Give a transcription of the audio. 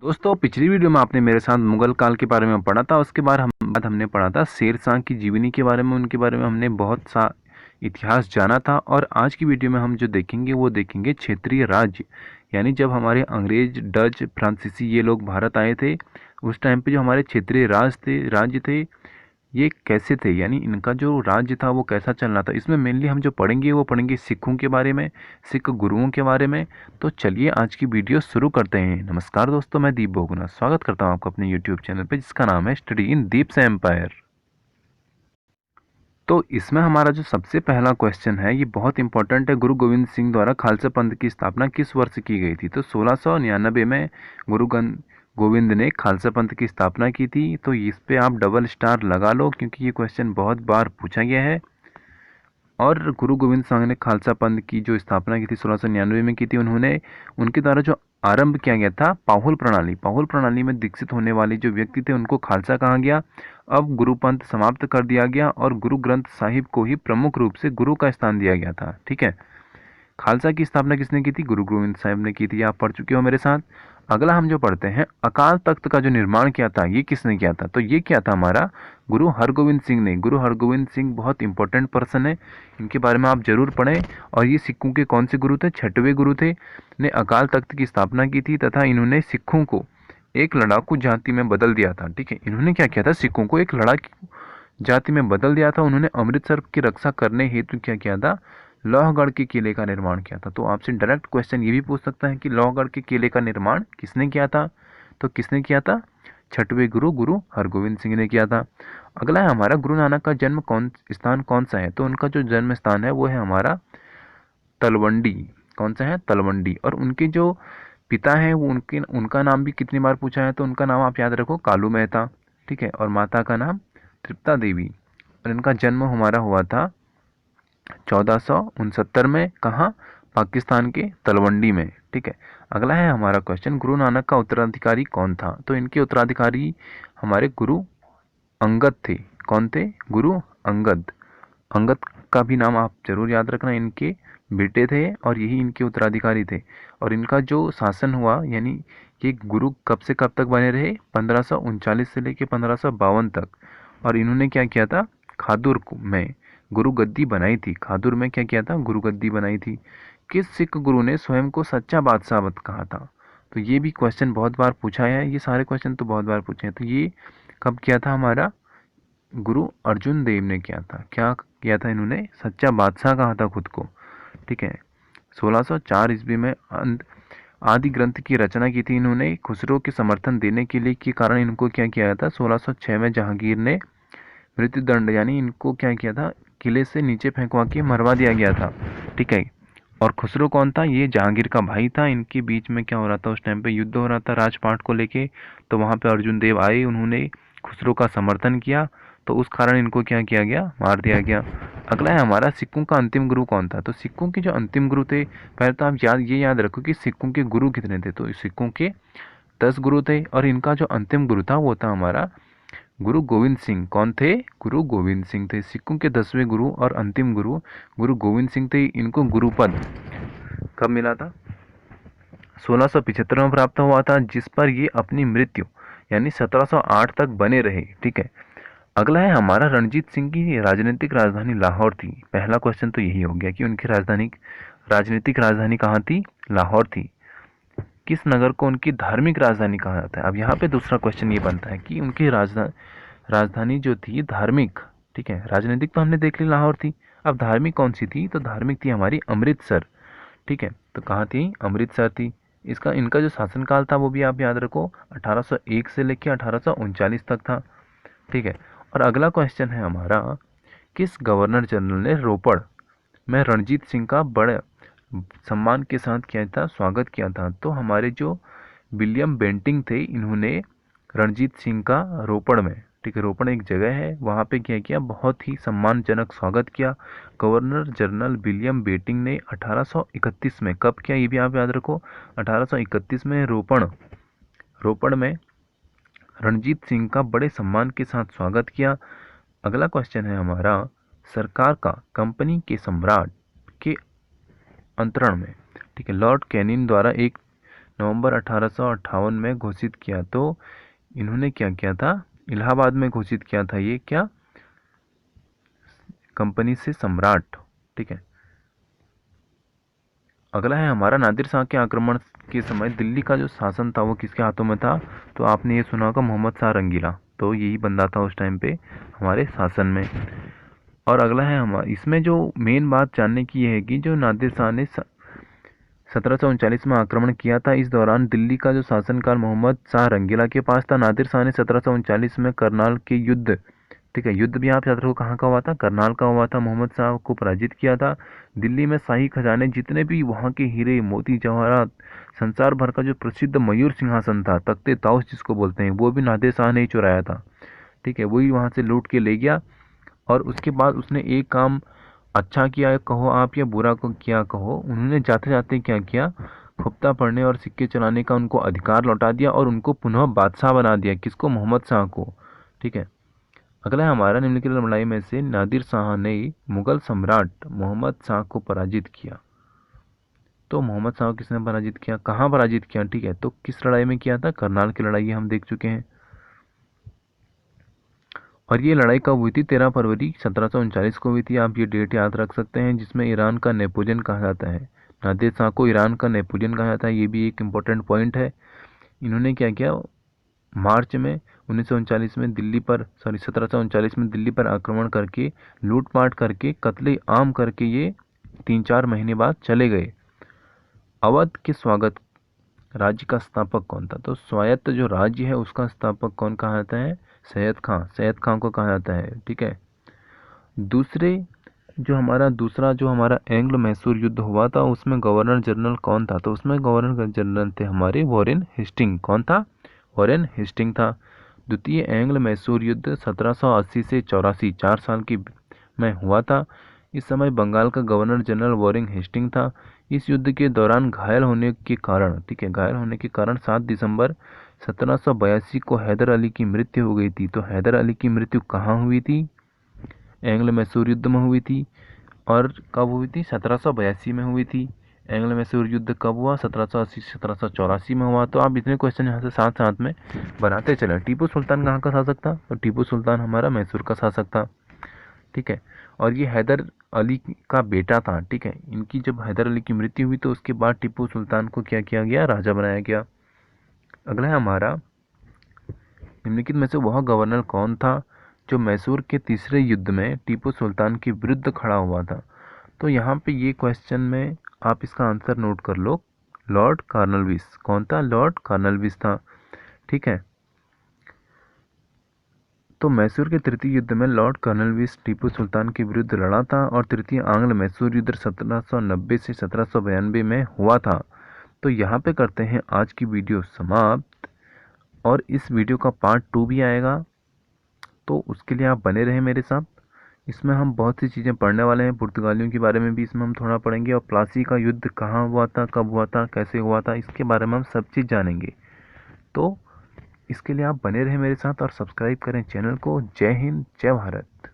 दोस्तों पिछली वीडियो में आपने मेरे साथ मुगल काल के बारे में पढ़ा था। उसके बाद हमने पढ़ा था शेर शाह की जीवनी के बारे में। उनके बारे में हमने बहुत सा इतिहास जाना था। और आज की वीडियो में हम जो देखेंगे वो देखेंगे क्षेत्रीय राज्य, यानी जब हमारे अंग्रेज, डच, फ्रांसीसी ये लोग भारत आए थे उस टाइम पे जो हमारे क्षेत्रीय राज्य थे ये कैसे थे, यानी इनका जो राज्य था वो कैसा चलना था। इसमें मेनली हम जो पढ़ेंगे वो पढ़ेंगे सिखों के बारे में, सिख गुरुओं के बारे में। तो चलिए आज की वीडियो शुरू करते हैं। नमस्कार दोस्तों, मैं दीप बोगुना स्वागत करता हूं आपको अपने यूट्यूब चैनल पे जिसका नाम है स्टडी इन दीप्स एम्पायर। तो इसमें हमारा जो सबसे पहला क्वेश्चन है ये बहुत इंपॉर्टेंट है। गुरु गोविंद सिंह द्वारा खालसा पंथ की स्थापना किस वर्ष की गई थी? तो 1699 में गोविंद ने खालसा पंथ की स्थापना की थी। तो इस पे आप डबल स्टार लगा लो क्योंकि ये क्वेश्चन बहुत बार पूछा गया है। और गुरु गोविंद सिंह ने खालसा पंथ की जो स्थापना की थी 1699 में की थी। उन्होंने उनके द्वारा जो आरंभ किया गया था पाहुल प्रणाली में दीक्षित होने वाले जो व्यक्ति थे उनको खालसा कहा गया। अब गुरु पंथ समाप्त कर दिया गया और गुरु ग्रंथ साहिब को ही प्रमुख रूप से गुरु का स्थान दिया गया था। ठीक है, खालसा की स्थापना किसने की थी? गुरु गोविंद साहिब ने की थी। आप पढ़ चुके हो मेरे साथ। अगला हम जो पढ़ते हैं, अकाल तख्त का जो निर्माण किया था ये किसने किया था? तो ये क्या था हमारा गुरु हरगोविंद सिंह ने। गुरु हरगोविंद सिंह बहुत इंपॉर्टेंट पर्सन है, इनके बारे में आप जरूर पढ़ें। और ये सिखों के कौन से गुरु थे? छठवें गुरु थे। ने अकाल तख्त की स्थापना की थी तथा इन्होंने सिखों को एक लड़ाकू जाति में बदल दिया था। ठीक है, इन्होंने क्या किया था? सिखों को एक लड़ाकू जाति में बदल दिया था। उन्होंने अमृतसर की रक्षा करने हेतु क्या किया था? लोहगढ़ के किले का निर्माण किया था। तो आपसे डायरेक्ट क्वेश्चन ये भी पूछ सकता है कि लोहगढ़ के किले का निर्माण किसने किया था? तो किसने किया था? छठवें गुरु गुरु हरगोविंद सिंह ने किया था। अगला है हमारा, गुरु नानक का जन्म स्थान कौन सा है? तो उनका जो जन्म स्थान है वो है हमारा तलवंडी। कौन सा है? तलवंडी। और उनके जो पिता हैं वो उनका नाम भी कितनी बार पूछा है? तो उनका नाम आप याद रखो, कालू मेहता। ठीक है, और माता का नाम तृप्ता देवी। और इनका जन्म हमारा हुआ था 1469 में। कहाँ? पाकिस्तान के तलवंडी में। ठीक है, अगला है हमारा क्वेश्चन, गुरु नानक का उत्तराधिकारी कौन था? तो इनके उत्तराधिकारी हमारे गुरु अंगद थे। कौन थे? गुरु अंगद। अंगद का भी नाम आप जरूर याद रखना। इनके बेटे थे और यही इनके उत्तराधिकारी थे। और इनका जो शासन हुआ, यानी ये गुरु कब से कब तक बने रहे? 1539 से लेकर 1552 तक। और इन्होंने क्या किया था? खादुर में गुरु गद्दी बनाई थी। खादुर में क्या किया था? गुरु गद्दी बनाई थी। किस सिख गुरु ने स्वयं को सच्चा बादशाह कहा था? तो ये भी क्वेश्चन बहुत बार पूछा है। ये सारे क्वेश्चन तो बहुत बार पूछे हैं। तो ये कब किया था? हमारा गुरु अर्जुन देव ने किया था। क्या किया था? इन्होंने सच्चा बादशाह कहा था खुद को। ठीक है, 1604 ईस्वी में आदि ग्रंथ की रचना की थी इन्होंने खुसरो के समर्थन देने के लिए। के कारण इनको क्या किया था? 1606 में जहांगीर ने मृत्युदंड, यानी इनको क्या किया था? किले से नीचे फेंकवा के मरवा दिया गया था। ठीक है, और खुसरो कौन था? ये जहांगीर का भाई था। इनके बीच में क्या हो रहा था? उस टाइम पे युद्ध हो रहा था राजपाट को लेके। तो वहां पे अर्जुन देव आए, उन्होंने खुसरो का समर्थन किया। तो उस कारण इनको क्या किया गया? मार दिया गया। अगला है हमारा, सिखों का अंतिम गुरु कौन था? तो सिखों के जो अंतिम गुरु थे, पहले तो आप ये याद रखो कि सिखों के गुरु कितने थे। तो सिखों के 10 गुरु थे और इनका जो अंतिम गुरु था वो था हमारा गुरु गोविंद सिंह। कौन थे? गुरु गोविंद सिंह थे। सिखों के 10वें गुरु और अंतिम गुरु गुरु गोविंद सिंह थे। इनको गुरुपद कब मिला था? 1675 में प्राप्त हुआ था, जिस पर ये अपनी मृत्यु यानी 1708 तक बने रहे। ठीक है, अगला है हमारा, रणजीत सिंह की राजनीतिक राजधानी लाहौर थी। पहला क्वेश्चन तो यही हो गया कि उनकी राजनीतिक राजधानी कहाँ थी? लाहौर थी। किस नगर को उनकी धार्मिक राजधानी कहा जाता है? अब यहाँ पे दूसरा क्वेश्चन ये बनता है कि उनकी राजधानी जो थी धार्मिक, ठीक है, राजनीतिक तो हमने देख ली लाहौर थी। अब धार्मिक कौन सी थी? तो धार्मिक थी हमारी अमृतसर। ठीक है, तो कहाँ थी? अमृतसर थी। इनका जो शासनकाल था वो भी आप याद रखो, 1801 से लेकर 1839 तक था। ठीक है, और अगला क्वेश्चन है हमारा, किस गवर्नर जनरल ने रोपड़ में रणजीत सिंह का बड़े सम्मान के साथ किया था, स्वागत किया था? तो हमारे जो विलियम बेंटिंग थे, इन्होंने रणजीत सिंह का रोपड़ में, ठीक है, रोपड़ एक जगह है, वहाँ पे क्या किया? बहुत ही सम्मानजनक स्वागत किया। गवर्नर जनरल विलियम बेंटिंग ने 1831 में, कब किया ये भी आप याद रखो, 1831 में रोपड़ में रणजीत सिंह का बड़े सम्मान के साथ स्वागत किया। अगला क्वेश्चन है हमारा, सरकार का कंपनी के सम्राट के अंतरण में, ठीक है, लॉर्ड कैनिंग द्वारा एक नवंबर 1858 में घोषित किया। तो इन्होंने क्या किया था, इलाहाबाद में घोषित किया था ये क्या, कंपनी से सम्राट। ठीक है, अगला है हमारा नादिर शाह के आक्रमण के समय दिल्ली का जो शासन था वो किसके हाथों में था, तो आपने ये सुना होगा मोहम्मद शाह रंगीला। तो यही बंदा था उस टाइम पे हमारे शासन में। और अगला है हमारा, इसमें जो मेन बात जानने की ये है कि जो नादिर शाह ने 1739 में आक्रमण किया था, इस दौरान दिल्ली का जो शासनकाल मोहम्मद शाह रंगीला के पास था। नादिर शाह ने 1739 में करनाल के युद्ध, ठीक है, युद्ध भी आप याद रखो कहाँ का हुआ था, करनाल का हुआ था, मोहम्मद शाह को पराजित किया था। दिल्ली में शाही खजाने जितने भी वहाँ के हीरे मोती जवाहरात, संसार भर का जो प्रसिद्ध मयूर सिंहासन था, तख्ते ताउस जिसको बोलते हैं, वो भी नादिर शाह ने ही चुराया था। ठीक है, वही वहाँ से लूट के ले गया। और उसके बाद उसने एक काम अच्छा किया कहो आप या बुरा को किया कहो, उन्होंने जाते जाते क्या किया, खुफ्ता पढ़ने और सिक्के चलाने का उनको अधिकार लौटा दिया और उनको पुनः बादशाह बना दिया। किसको, मोहम्मद शाह को। ठीक है, अगला है हमारा, निम्नलिखित लड़ाई में से नादिर शाह ने मुगल सम्राट मोहम्मद शाह को पराजित किया। तो मोहम्मद शाह को किसने पराजित किया, कहाँ पराजित किया, ठीक है, तो किस लड़ाई में किया था, करनाल की लड़ाई हम देख चुके हैं। और ये लड़ाई कब हुई थी, 13 फरवरी 1739 को हुई थी। आप ये डेट याद रख सकते हैं, जिसमें ईरान का नेपोलियन कहा जाता है। नादिर शाह को ईरान का नेपोलियन कहा जाता है, ये भी एक इम्पोर्टेंट पॉइंट है। इन्होंने क्या किया, मार्च में 1939 में दिल्ली पर, सॉरी 1739 में दिल्ली पर आक्रमण करके, लूटपाट करके, कत्ले आम करके ये 3-4 महीने बाद चले गए। अवध के स्वागत राज्य का स्थापक कौन था, तो स्वायत्त जो राज्य है उसका स्थापक कौन कहा जाता है, सैयद खां, सैयद खां को कहा जाता है। ठीक है, दूसरा जो हमारा एंग्लो मैसूर युद्ध हुआ था, उसमें गवर्नर जनरल कौन था, तो उसमें गवर्नर जनरल थे हमारे वॉरेन हेस्टिंग। कौन था, वॉरेन हेस्टिंग था। द्वितीय एंग्लो मैसूर युद्ध 1780 से 84, 4 साल की में हुआ था। इस समय बंगाल का गवर्नर जनरल वॉरेन हेस्टिंग था। इस युद्ध के दौरान घायल होने के कारण, ठीक है, घायल होने के कारण 7 दिसंबर 1782 को हैदर अली की मृत्यु हो गई थी। तो हैदर अली की मृत्यु कहाँ हुई थी, एंग्लो मैसूर युद्ध में हुई थी। और कब हुई थी, 1782 में हुई थी। एंग्लो मैसूर युद्ध कब हुआ, 1780 से 1784 में हुआ। तो आप इतने क्वेश्चन यहाँ से साथ साथ में बनाते चले। टीपू सुल्तान कहाँ का शासक था, तो टीपू सुल्तान हमारा मैसूर का शासक था। ठीक है, और ये हैदर अली का बेटा था। ठीक है, इनकी जब हैदर अली की मृत्यु हुई तो उसके बाद टीपू सुल्तान को क्या किया गया, राजा बनाया गया। अगला है हमारा, निम्नलिखित में से वह गवर्नर कौन था जो मैसूर के तीसरे युद्ध में टीपू सुल्तान के विरुद्ध खड़ा हुआ था। तो यहाँ पे ये क्वेश्चन में आप इसका आंसर नोट कर लो, लॉर्ड कॉर्नवालिस। कौन था, लॉर्ड कॉर्नवालिस था। ठीक है, तो मैसूर के तृतीय युद्ध में लॉर्ड कॉर्नवालिस टीपू सुल्तान के विरुद्ध लड़ा था और तृतीय आंग्ल मैसूर युद्ध 1790 से 1792 में हुआ था। तो यहाँ पे करते हैं आज की वीडियो समाप्त, और इस वीडियो का पार्ट 2 भी आएगा, तो उसके लिए आप बने रहें मेरे साथ। इसमें हम बहुत सी चीज़ें पढ़ने वाले हैं, पुर्तगालियों के बारे में भी इसमें हम थोड़ा पढ़ेंगे, और प्लासी का युद्ध कहाँ हुआ था, कब हुआ था, कैसे हुआ था, इसके बारे में हम सब चीज़ जानेंगे। तो इसके लिए आप बने रहें मेरे साथ और सब्सक्राइब करें चैनल को। जय हिंद, जय भारत।